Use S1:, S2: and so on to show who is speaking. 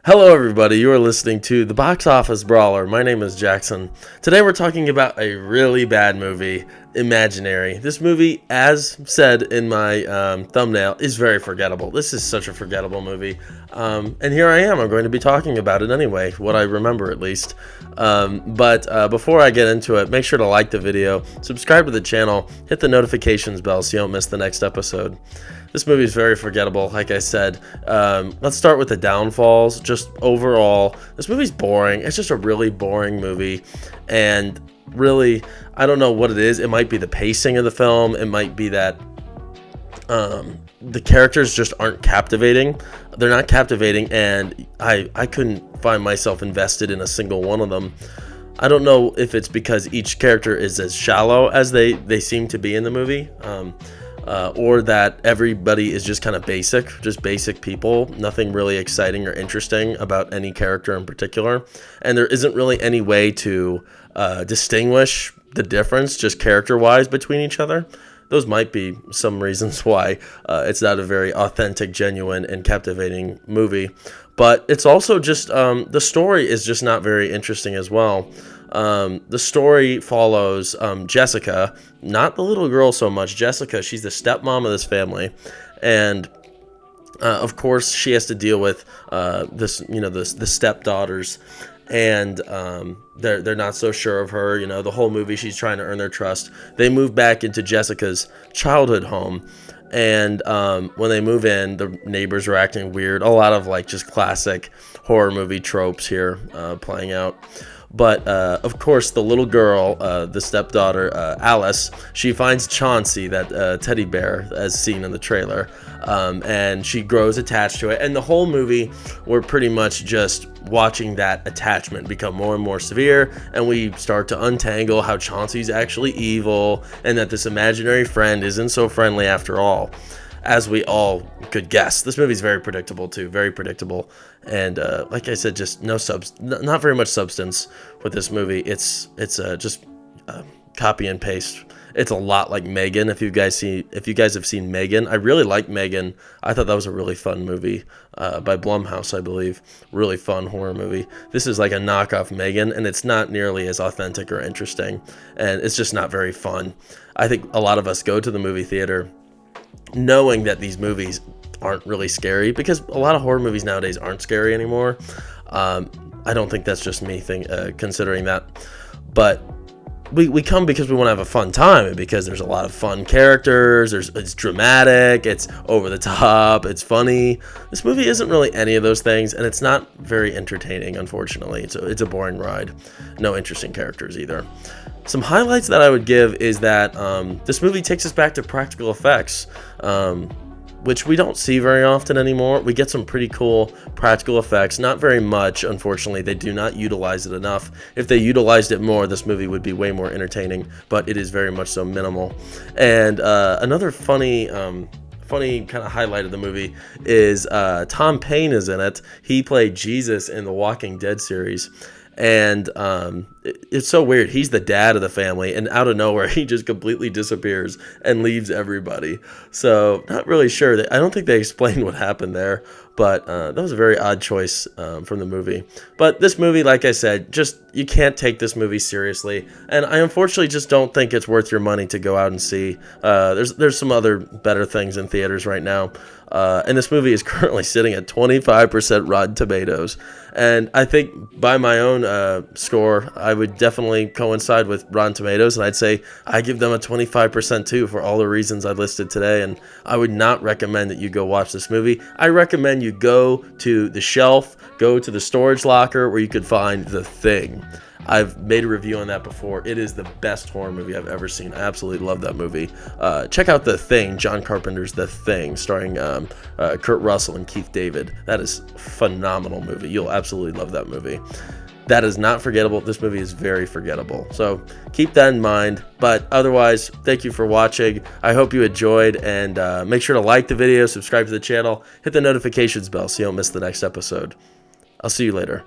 S1: Hello everybody, you are listening to The Box Office Brawler. My name is Jackson. Today we're talking about a really bad movie, Imaginary. This movie, as said in my thumbnail, is very forgettable. This is such a forgettable movie. And here I am, I'm going to be talking about it anyway, what I remember at least. But before I get into it, make sure to like the video, subscribe to the channel, hit the notifications bell so you don't miss the next episode. This movie is very forgettable, like I said. Let's start with the downfalls. Just overall, this movie's boring. It's just a really boring movie. And really, I don't know what it is. It might be the pacing of the film. It might be that the characters just aren't captivating. They're not captivating, and I couldn't find myself invested in a single one of them. I don't know if it's because each character is as shallow as they seem to be in the movie. Or that everybody is just kind of basic people, nothing really exciting or interesting about any character in particular, and there isn't really any way to distinguish the difference just character-wise between each other. Those might be some reasons why it's not a very authentic, genuine, and captivating movie, but it's also just the story is just not very interesting as well. The story follows Jessica, not the little girl so much. Jessica, she's the stepmom of this family, and of course she has to deal with the stepdaughters, and they're not so sure of her. The whole movie she's trying to earn their trust. They move back into Jessica's childhood home, and when they move in, the neighbors are acting weird. A lot of just classic horror movie tropes here playing out. But, of course, the little girl, the stepdaughter, Alice, she finds Chauncey, that teddy bear, as seen in the trailer, and she grows attached to it. And the whole movie, we're pretty much just watching that attachment become more and more severe, and we start to untangle how Chauncey's actually evil, and that this imaginary friend isn't so friendly after all, as we all could guess. This movie's very predictable too, very predictable, and like I said, just not very much substance with this movie. It's just copy and paste. It's a lot like Megan. If you guys have seen Megan, I really like Megan. I thought that was a really fun movie by Blumhouse, I believe. Really fun horror movie. This is like a knockoff Megan, and it's not nearly as authentic or interesting, and it's just not very fun. I think a lot of us go to the movie theater knowing that these movies aren't really scary, because a lot of horror movies nowadays aren't scary anymore. I don't think that's just me considering that, but we come because we want to have a fun time, and because there's a lot of fun characters. It's dramatic, it's over the top, it's funny. This movie isn't really any of those things, and it's not very entertaining, unfortunately. It's a boring ride. No interesting characters either. Some highlights that I would give is that this movie takes us back to practical effects, which we don't see very often anymore. We get some pretty cool practical effects. Not very much, unfortunately. They do not utilize it enough. If they utilized it more, this movie would be way more entertaining, but it is very much so minimal. And another funny kind of highlight of the movie is Tom Payne is in it. He played Jesus in the Walking Dead series. And it's so weird. He's the dad of the family, and out of nowhere, he just completely disappears and leaves everybody. So, not really sure. I don't think they explained what happened there, but that was a very odd choice from the movie. But this movie, like I said, you can't take this movie seriously, and I unfortunately just don't think it's worth your money to go out and see. There's some other better things in theaters right now. And this movie is currently sitting at 25% Rotten Tomatoes. And I think by my own score, I would definitely coincide with Rotten Tomatoes, and I'd say I give them a 25% too, for all the reasons I listed today. And I would not recommend that you go watch this movie. I recommend you go to the shelf, go to the storage locker where you could find The Thing. I've made a review on that before. It is the best horror movie I've ever seen. I absolutely love that movie. Check out The Thing, John Carpenter's The Thing, starring Kurt Russell and Keith David. That is a phenomenal movie. You'll absolutely love that movie. That is not forgettable. This movie is very forgettable. So keep that in mind. But otherwise, thank you for watching. I hope you enjoyed, and make sure to like the video, subscribe to the channel, hit the notifications bell so you don't miss the next episode. I'll see you later.